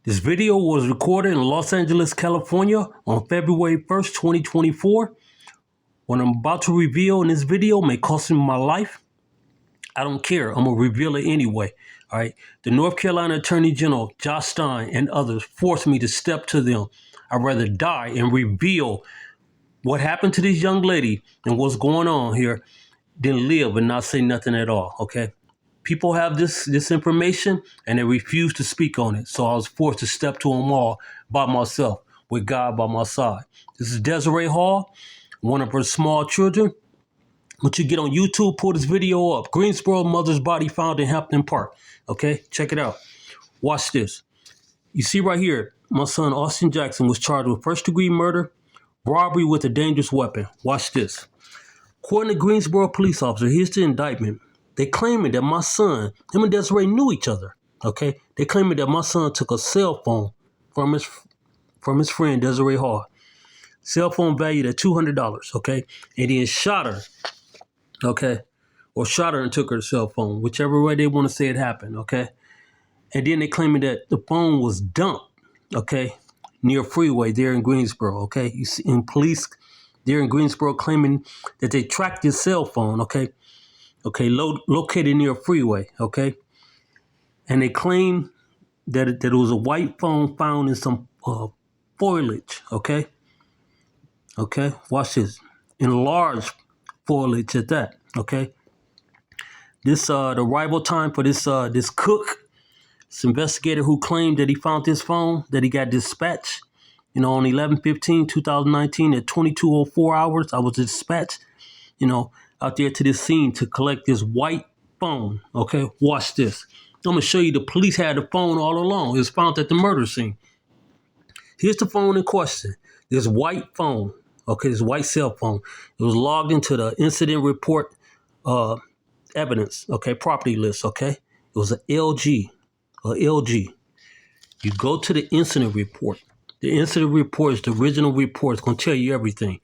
This video was recorded in Los Angeles, California on February 1st, 2024. What I'm about to reveal in this video may cost me my life. I don't care. I'm going to reveal it anyway. All right. The North Carolina Attorney General, Stein, and others forced me to step to them. I'd rather die and reveal what happened to this young lady and what's going on here than live and not say nothing at all. Okay. People have this information and they refuse to speak on it. So I was forced to step to them all by myself with God by my side. This is Desirae Hall, one of her small children. Once you get on YouTube, pull this video up. Greensboro mother's body found in Hampton Park. Okay, check it out. Watch this. You see right here, my son Austin Jackson was charged with first-degree murder, robbery with a dangerous weapon. Watch this. According to Greensboro police officer, here's the indictment. They claiming that my son, him and Desirae knew each other. Okay, they claiming that my son took a cell phone from his friend Desirae Hall. Cell phone valued at $200. Okay, and then shot her. Okay, or shot her and took her cell phone, whichever way they want to say it happened. Okay, and then they claiming that the phone was dumped. Okay, near a freeway there in Greensboro. Okay, you see, and police there in Greensboro claiming that they tracked his cell phone. Okay, located near a freeway, okay? And they claim that it was a white phone found in some foliage, okay? Okay, watch this. Enlarged foliage at that, okay? This, the arrival time for this cook, this investigator who claimed that he found this phone, that he got dispatched, on 11/15/2019 at 22:04 hours, I was dispatched, out there to this scene to collect this white phone. Okay, watch this. I'm going to show you the police had the phone all along. It was found at the murder scene. Here's the phone in question. This white phone, okay, this white cell phone. It was logged into the incident report evidence, okay, property list, okay. It was a LG. You go to the incident report. The incident report is the original report. It's going to tell you everything.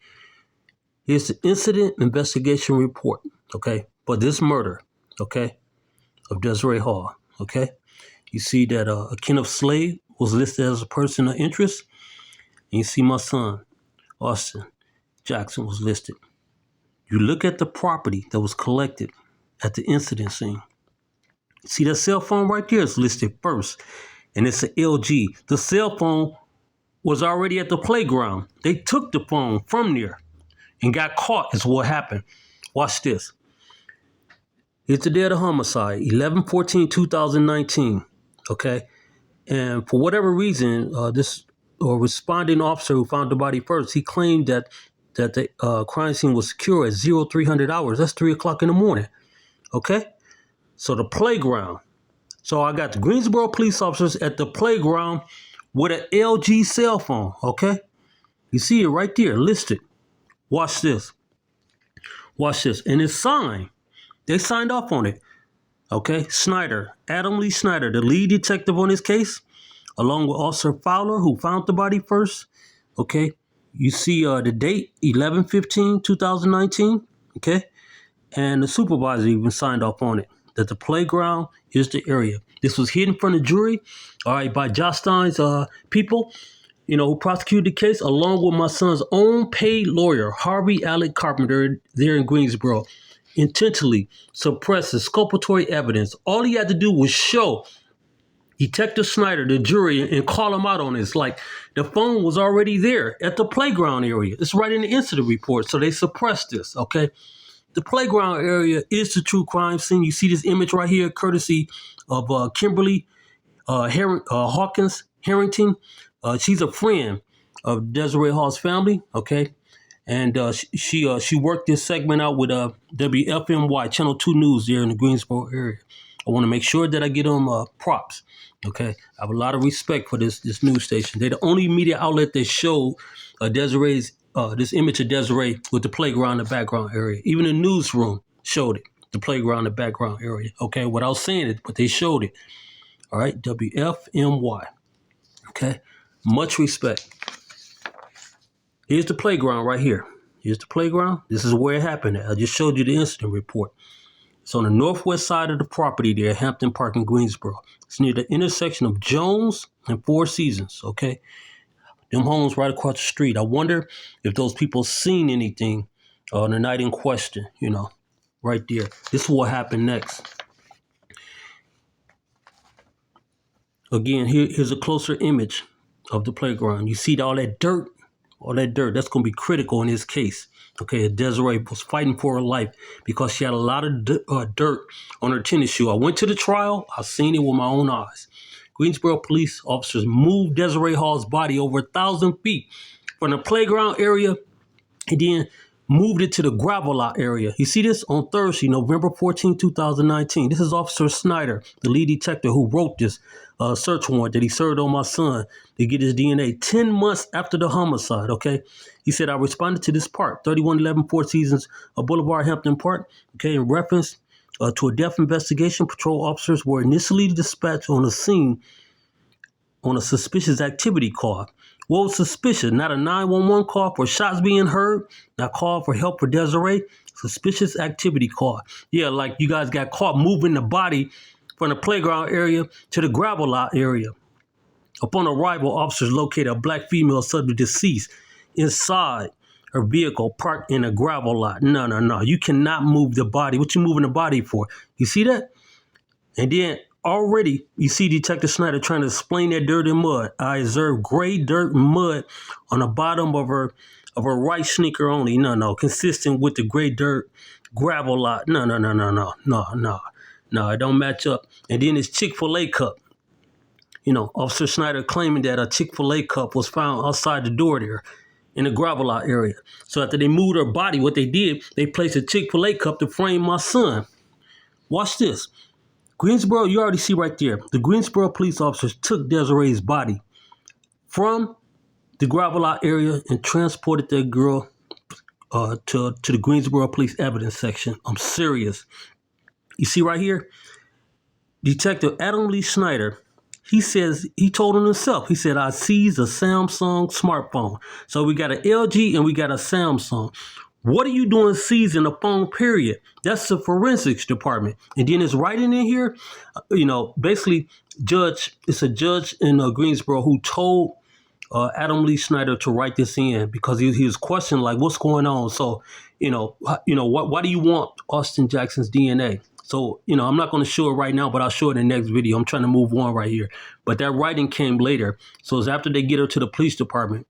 Here's the incident investigation report, okay, for this murder, okay, of Desirae Hall, okay. You see that a Kenneth Slade was listed as a person of interest, and you see my son, Austin Jackson, was listed. You look at the property that was collected at the incident scene. See that cell phone right there is listed first, and it's an LG. The cell phone was already at the playground. They took the phone from there and got caught is what happened. Watch this. Here's the day of the homicide, 11/14/2019. Okay, and for whatever reason, this responding officer who found the body first, he claimed that the crime scene was secure at 0300 hours. That's 3 o'clock in the morning. Okay, so the playground. So I got the Greensboro police officers at the playground with an LG cell phone. Okay, you see it right there listed. Watch this. Watch this. And it's signed. They signed off on it. Okay. Snyder, Adam Lee Snyder, the lead detective on this case, along with Officer Fowler, who found the body first. Okay. You see the date, 11/15/2019. Okay. And the supervisor even signed off on it, that the playground is the area. This was hidden from the jury, all right, by Josh Stein's people, who prosecuted the case, along with my son's own paid lawyer, Harvey Alec Carpenter, there in Greensboro, intentionally suppressed exculpatory evidence. All he had to do was show Detective Snyder, the jury, and call him out on this. Like, the phone was already there at the playground area. It's right in the incident report, so they suppressed this, okay? The playground area is the true crime scene. You see this image right here, courtesy of Kimberly Hawkins Harrington. She's a friend of Desirae Hall's family, okay? And she worked this segment out with WFMY, Channel 2 News there in the Greensboro area. I want to make sure that I get them props, okay? I have a lot of respect for this news station. They're the only media outlet that showed Desiree's, this image of Desirae with the playground in the background area. Even the newsroom showed it, the playground in the background area, okay? Without saying it, but they showed it, all right? WFMY, okay? Much respect. Here's the playground right here. Here's the playground. This is where it happened at. I just showed you the incident report. It's on the northwest side of the property there at Hampton Park in Greensboro. It's near the intersection of Jones and Four Seasons, okay? Them homes right across the street. I wonder if those people seen anything on the night in question, right there. This is what happened next. Again, here's a closer image of the playground. You see all that dirt? All that dirt, that's going to be critical in this case. Okay, Desirae was fighting for her life because she had a lot of dirt on her tennis shoe. I went to the trial. I've seen it with my own eyes. Greensboro police officers moved Desirae Hall's body over 1,000 feet from the playground area and then moved it to the gravel lot area. You see this on Thursday, November 14, 2019. This is Officer Snyder, the lead detective who wrote this search warrant that he served on my son to get his DNA 10 months after the homicide, okay? He said, I responded to this park, 3111 Four Seasons Boulevard, Hampton Park, okay, in reference to a death investigation. Patrol officers were initially dispatched on the scene on a suspicious activity call. What was suspicious? Not a 911 call for shots being heard, not call for help for Desirae. Suspicious activity call. Yeah, like you guys got caught moving the body from the playground area to the gravel lot area. Upon arrival, officers located a black female subject deceased inside her vehicle parked in a gravel lot. No. You cannot move the body. What you moving the body for? You see that? And then already you see Detective Snyder trying to explain that dirt and mud. I observed gray dirt and mud on the bottom of her right sneaker only. No. Consistent with the gray dirt gravel lot. No. It don't match up. And then this Chick-fil-A cup. Officer Snyder claiming that a Chick-fil-A cup was found outside the door there in the gravel lot area. So after they moved her body, what they did, they placed a Chick-fil-A cup to frame my son. Watch this. Greensboro, you already see right there. The Greensboro police officers took Desirae's body from the gravel lot area and transported that girl to the Greensboro police evidence section. I'm serious. You see right here, Detective Adam Lee Snyder, he told him himself, he said, I seized a Samsung smartphone. So we got an LG and we got a Samsung. What are you doing seizing a phone, period? That's the forensics department. And then it's writing in here, basically it's a judge in Greensboro who told Adam Lee Snyder to write this in because he was questioning, like, what's going on? So, why do you want Austin Jackson's DNA? So, I'm not going to show it right now, but I'll show it in the next video. I'm trying to move on right here. But that writing came later. So it's after they get her to the police department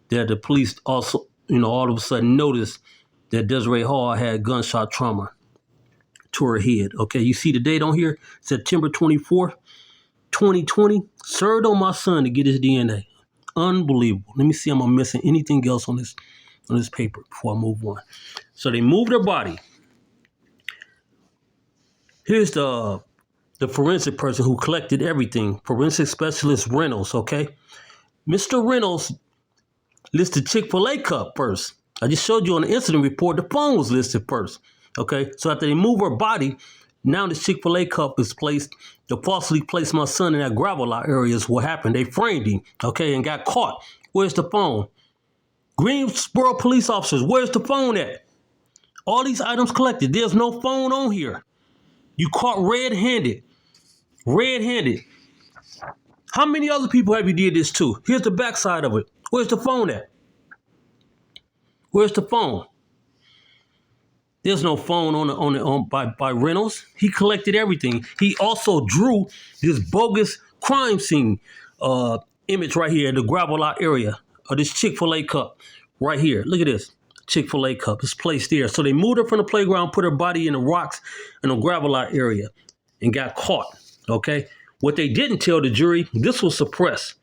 that the police also, all of a sudden noticed that Desirae Hall had gunshot trauma to her head. Okay, you see the date on here? September 24th, 2020. Served on my son to get his DNA. Unbelievable. Let me see if I'm missing anything else on this paper before I move on. So they moved her body. Here's the forensic person who collected everything. Forensic specialist Reynolds, okay? Mr. Reynolds listed Chick-fil-A cup first. I just showed you on the incident report, the phone was listed first, okay? So after they move her body, now the Chick-fil-A cup is placed, they falsely placed my son in that gravel lot area is what happened. They framed him, okay, and got caught. Where's the phone? Greensboro police officers, where's the phone at? All these items collected, there's no phone on here. You caught red-handed. Red-handed. How many other people have you did this to? Here's the backside of it. Where's the phone at? Where's the phone? There's no phone by Reynolds. He collected everything. He also drew this bogus crime scene image right here in the gravel lot area of this Chick-fil-A cup right here. Look at this. Chick-fil-A cup is placed there. So they moved her from the playground, put her body in the rocks in the gravel lot area and got caught, okay? What they didn't tell the jury, this was suppressed.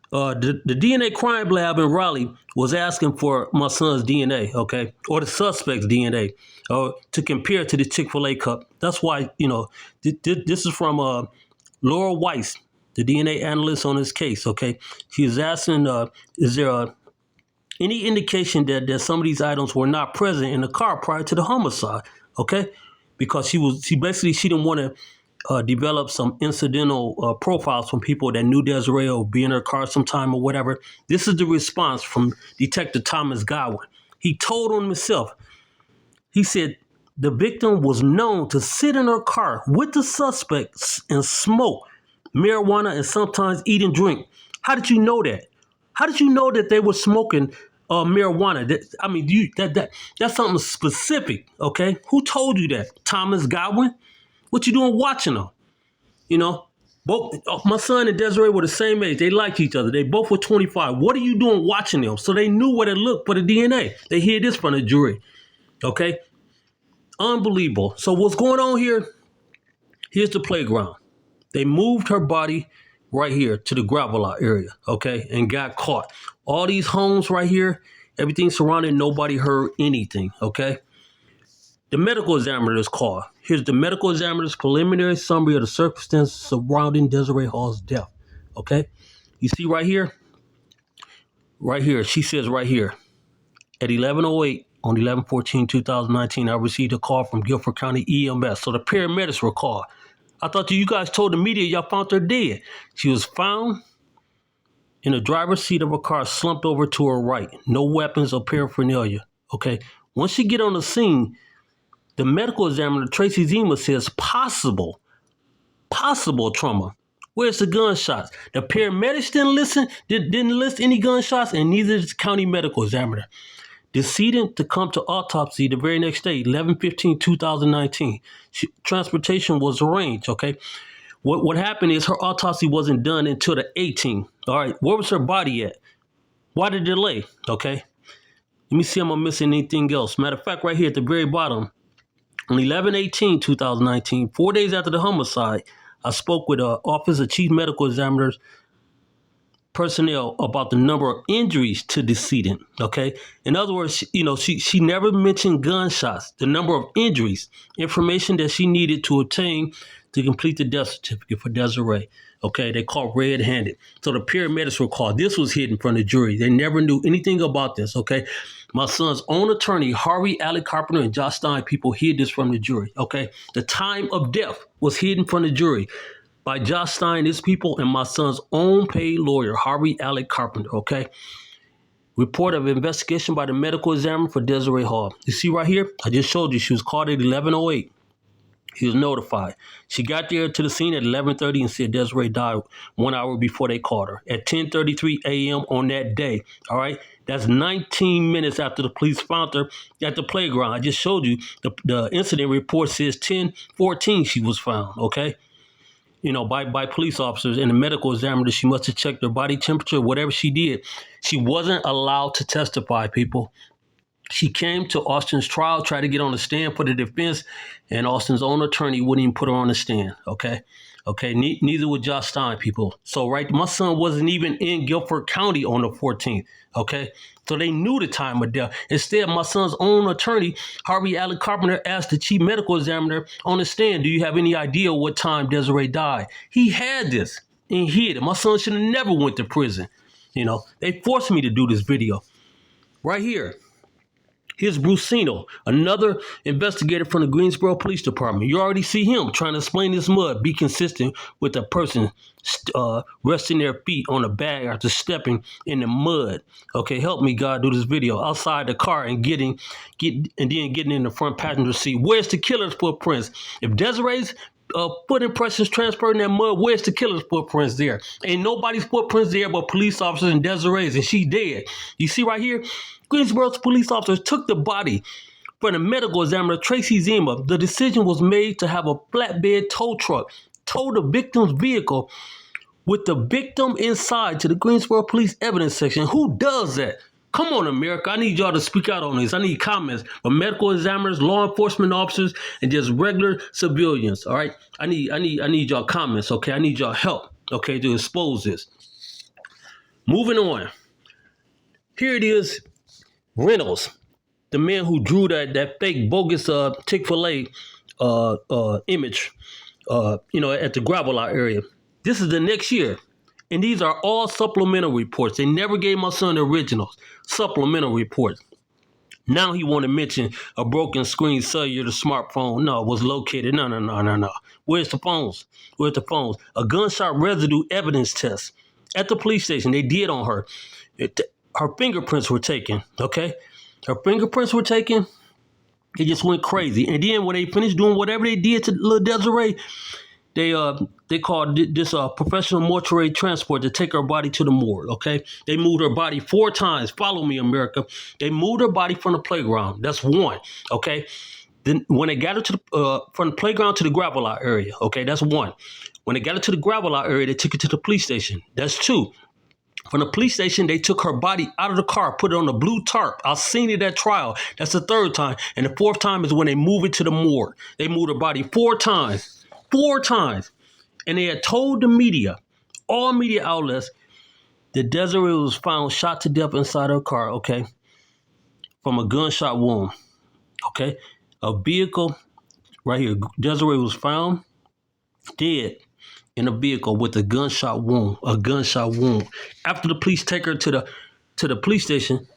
The DNA crime lab in Raleigh was asking for my son's DNA, okay, or the suspect's DNA to compare to the Chick-fil-A cup. That's why, this is from Laura Weiss, the DNA analyst on this case, okay? She was asking, is there any indication that some of these items were not present in the car prior to the homicide, okay? Because she didn't want to develop some incidental profiles from people that knew Desirae or be in her car sometime or whatever. This is the response from Detective Thomas Godwin. He told on himself. He said, The victim was known to sit in her car with the suspects and smoke marijuana and sometimes eat and drink. How did you know that? How did you know that they were smoking marijuana? That's something specific, okay? Who told you that? Thomas Godwin? What you doing watching them? You know, both my son and Desirae were the same age. They liked each other. They both were 25. What are you doing watching them? So they knew where to look for the DNA. They hid this from the jury, okay? Unbelievable. So what's going on here? Here's the playground. They moved her body right here to the gravel lot area, okay, and got caught. All these homes right here, everything surrounding, nobody heard anything, okay? The medical examiner's call. Here's the medical examiner's preliminary summary of the circumstances surrounding Desirae Hall's death, okay? You see right here? Right here, she says right here, at 11:08 on 11/14/2019, I received a call from Guilford County EMS. So the paramedics were called. I thought you guys told the media y'all found her dead. She was found in the driver's seat of a car, slumped over to her right. No weapons or paraphernalia. Okay. Once she get on the scene, the medical examiner, Tracy Zima, says possible trauma. Where's the gunshots? The paramedics didn't list any gunshots, and neither did the county medical examiner. Decedent to come to autopsy the very next day, 11/15/2019. Transportation was arranged, okay? What happened is her autopsy wasn't done until the 18th. All right, where was her body at? Why the delay? Okay, let me see if I'm missing anything else. Matter of fact, right here at the very bottom, on 11/18/2019, 4 days after the homicide, I spoke with Office of Chief Medical Examiner's personnel about the number of injuries to decedent. Okay, in other words, she never mentioned gunshots. The number of injuries, information that she needed to obtain to complete the death certificate for Desirae. Okay, they called red-handed. So the paramedics were called. This was hidden from the jury. They never knew anything about this. Okay, my son's own attorney, Harvey Alec Carpenter, and Josh Stein, people hid this from the jury. Okay, the time of death was hidden from the jury by Josh Stein, his people, and my son's own paid lawyer, Harvey Alec Carpenter, okay? Report of investigation by the medical examiner for Desirae Hall. You see right here? I just showed you she was called at 11:08. He was notified. She got there to the scene at 11:30 and said Desirae died 1 hour before they called her at 10:33 a.m. on that day, all right? That's 19 minutes after the police found her at the playground. I just showed you the incident report says 10:14 she was found, okay? By police officers and the medical examiner. She must have checked her body temperature, whatever she did. She wasn't allowed to testify, people. She came to Austin's trial, tried to get on the stand for the defense, and Austin's own attorney wouldn't even put her on the stand, okay? Neither would Josh Stein, people. So, right, my son wasn't even in Guilford County on the 14th, okay? So they knew the time of death. Instead, my son's own attorney, Harvey Alec Carpenter, asked the chief medical examiner on the stand, do you have any idea what time Desirae died? He had this and hid it. My son should have never went to prison. They forced me to do this video right here. Here's Brucino, another investigator from the Greensboro Police Department. You already see him trying to explain this mud. Be consistent with a person resting their feet on a bag after stepping in the mud. Okay, help me, God, do this video outside the car and getting in the front passenger seat. Where's the killer's footprints? If Desiree's foot impressions transferred in that mud, where's the killer's footprints there? Ain't nobody's footprints there but police officers and Desiree's, and she dead. You see right here? Greensboro's police officers took the body from the medical examiner, Tracy Zima. The decision was made to have a flatbed tow truck tow the victim's vehicle with the victim inside to the Greensboro Police Evidence Section. Who does that? Come on, America. I need y'all to speak out on this. I need comments from medical examiners, law enforcement officers, and just regular civilians, all right? I need y'all comments, okay? I need y'all help, okay, to expose this. Moving on. Here it is. Reynolds, the man who drew that fake bogus Chick-fil-A image, at the gravel lot area. This is the next year, and these are all supplemental reports. They never gave my son the originals. Supplemental reports. Now he want to mention a broken screen cellular smartphone. No, it was located. No. Where's the phones? A gunshot residue evidence test at the police station. They did on her. Her fingerprints were taken, okay? Her fingerprints were taken, It just went crazy. And then when they finished doing whatever they did to little Desirae, they called this professional mortuary transport to take her body to the morgue. Okay, they moved her body 4 times. Follow me, America. They moved her body from the playground. That's one. Okay, then when they got her to from the playground to the gravel lot area. Okay, that's one. When they got her to the gravel lot area, they took her to the police station. That's 2. From the police station, they took her body out of the car, put it on a blue tarp. I've seen it at trial. That's the 3rd time. And the 4th time is when they move it to the morgue. They moved her body 4 times. 4 times. And they had told the media, all media outlets, that Desirae was found shot to death inside her car, okay, from a gunshot wound, okay? A vehicle, right here, Desirae was found dead in a vehicle with a gunshot wound, After the police take her to the police station,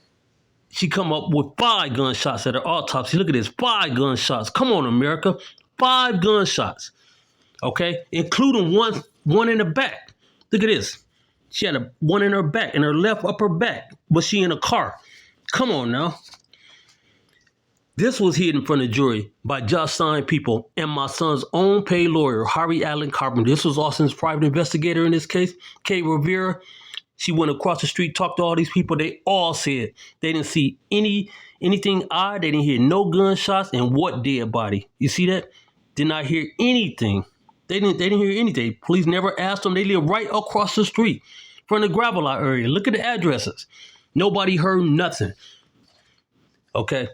she come up with 5 gunshots at her autopsy. Look at this, 5 gunshots. Come on, America, 5 gunshots. Okay, including one in the back. Look at this. She had one in her back, in her left upper back, but she in a car. Come on now. This was hidden from the jury by Judge Stein people and my son's own paid lawyer, Harvey Allen Carpenter. This was Austin's private investigator in this case, Kay Rivera. She went across the street, talked to all these people. They all said they didn't see anything odd. They didn't hear no gunshots. And what dead body? You see that? Did not hear anything. They didn't hear anything. Police never asked them. They live right across the street from the gravel lot area. Look at the addresses. Nobody heard nothing. Okay.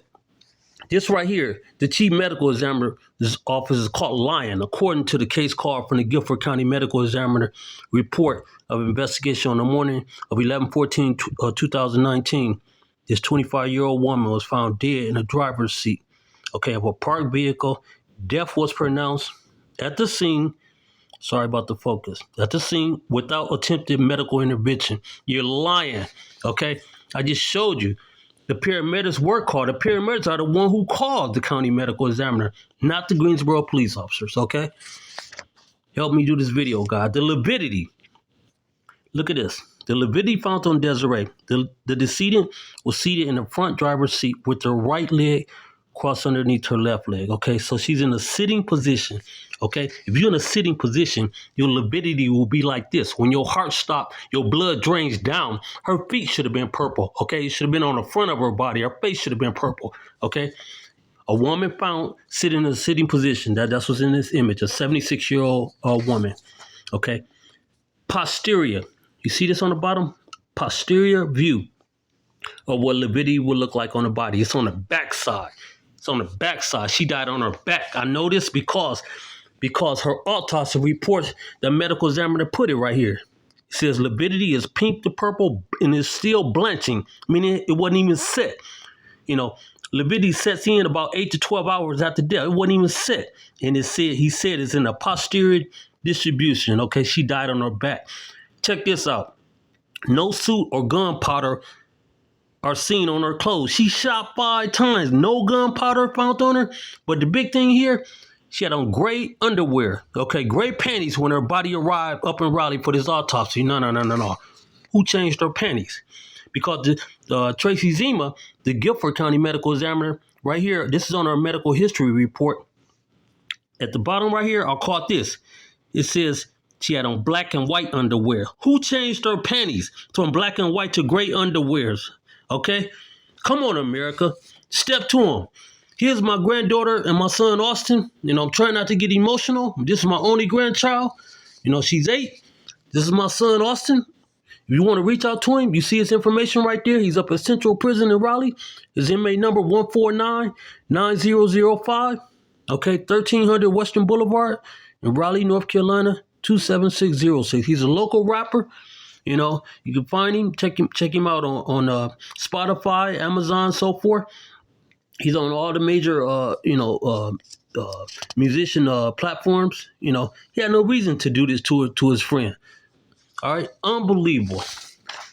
This right here, the chief medical examiner's office is caught lying, according to the case called from the Guilford County Medical Examiner report of investigation on the morning of 11/14/2019. This 25-year-old woman was found dead in the driver's seat, okay, of a parked vehicle. Death was pronounced at the scene. Sorry about the focus. At the scene without attempted medical intervention. You're lying, okay? I just showed you. The paramedics were called. The paramedics are the one who called the county medical examiner, not the Greensboro police officers, okay? Help me do this video, God. The lividity. Look at this. The lividity found on Desirae. The decedent was seated in the front driver's seat with her right leg crossed underneath her left leg, okay? So she's in a sitting position, okay? If you're in a sitting position, your lividity will be like this. When your heart stops, your blood drains down. Her feet should have been purple, okay? It should have been on the front of her body. Her face should have been purple, okay? A woman found sitting in a sitting position. That's what's in this image, a 76-year-old woman, okay? Posterior. You see this on the bottom? Posterior view of what lividity would look like on the body. It's on the back side. It's on the back side. She died on her back. I know this because her autopsy report, the medical examiner put it right here. It says lividity is pink to purple and is still blanching, meaning it wasn't even set. You know, lividity sets in about 8 to 12 hours after death. It wasn't even set. And he said it's in a posterior distribution. Okay, she died on her back. Check this out. No suit or gunpowder are seen on her clothes. She shot 5 times. No gunpowder found on her. But the big thing here, she had on gray underwear. Okay, gray panties when her body arrived up in Raleigh for this autopsy. No. Who changed her panties? Because Tracy Zima, the Guilford County Medical Examiner, right here, this is on her medical history report. At the bottom right here, I'll call it this. It says she had on black and white underwear. Who changed her panties from black and white to gray underwears? Okay? Come on, America. Step to them. Here's my granddaughter and my son, Austin. You know, I'm trying not to get emotional. This is my only grandchild. You know, she's 8. This is my son, Austin. If you want to reach out to him, you see his information right there. He's up at Central Prison in Raleigh. His inmate number 149-9005. Okay, 1300 Western Boulevard in Raleigh, North Carolina, 27606. He's a local rapper. You know, you can find him. Check him out on Spotify, Amazon, so forth. He's on all the major, musician platforms. You know, he had no reason to do this to his friend. All right, unbelievable.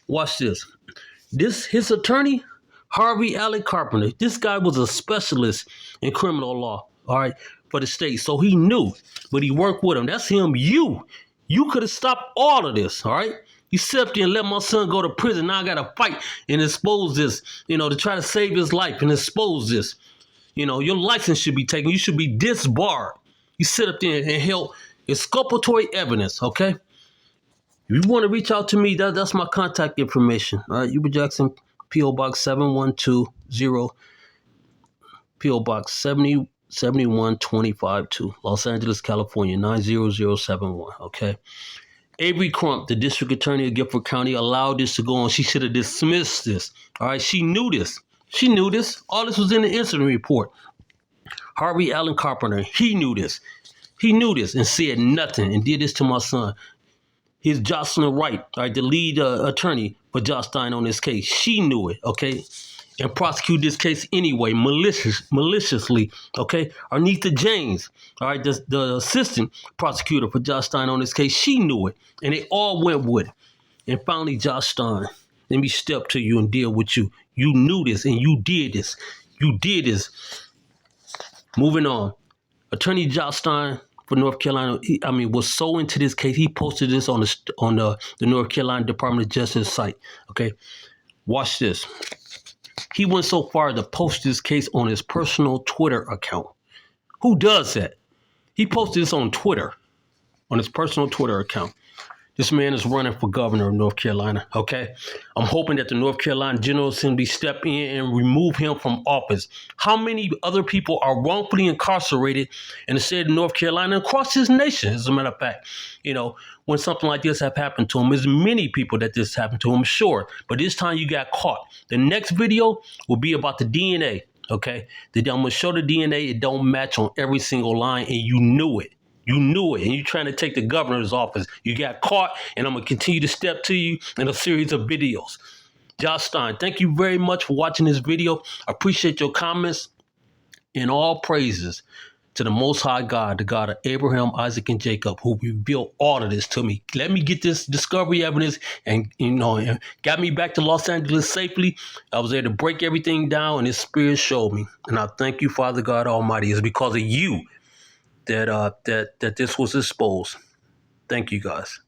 Watch this. His attorney, Harvey Allen Carpenter. This guy was a specialist in criminal law. All right, for the state, so he knew, but he worked with him. That's him. You could have stopped all of this. All right. You sit up there and let my son go to prison. Now I got to fight and expose this, you know, to try to save his life and expose this. Your license should be taken. You should be disbarred. You sit up there and held exculpatory evidence, okay? If you want to reach out to me, that's my contact information. All right, Uber Jackson, P.O. Box 7120, P.O. Box 71252, Los Angeles, California, 90071, okay? Avery Crump, the district attorney of Guilford County, allowed this to go on. She should have dismissed this. All right, she knew this. She knew this. All this was in the incident report. Harvey Allen Carpenter, he knew this. He knew this and said nothing and did this to my son. He's Jocelyn Wright, all right, the lead attorney for Josh Stein on this case. She knew it, okay, and prosecuted this case anyway, maliciously, okay. Arnita James, all right, the assistant prosecutor for Josh Stein on this case, she knew it, and they all went with it. And finally, Josh Stein, let me step to you and deal with you. You knew this, and you did this. You did this. Moving on, Attorney Josh Stein for North Carolina, was so into this case, he posted this on the North Carolina Department of Justice site. Okay, watch this. He went so far to post this case on his personal Twitter account. Who does that? He posted this on Twitter, on his personal Twitter account. This man is running for governor of North Carolina, okay? I'm hoping that the North Carolina General Assembly step in and remove him from office. How many other people are wrongfully incarcerated in the state of North Carolina and across this nation, as a matter of fact? When something like this have happened to him, there's many people that this happened to him, sure. But this time you got caught. The next video will be about the DNA, okay? I'm going to show the DNA. It don't match on every single line, and you knew it. You knew it, and you're trying to take the governor's office. You got caught, and I'm going to continue to step to you in a series of videos. Josh Stein, thank you very much for watching this video. I appreciate your comments, and all praises to the Most High God, the God of Abraham, Isaac, and Jacob, who revealed all of this to me. Let me get this discovery evidence and got me back to Los Angeles safely. I was able to break everything down, and His Spirit showed me. And I thank you, Father God Almighty. It's because of you that this was exposed. Thank you, guys.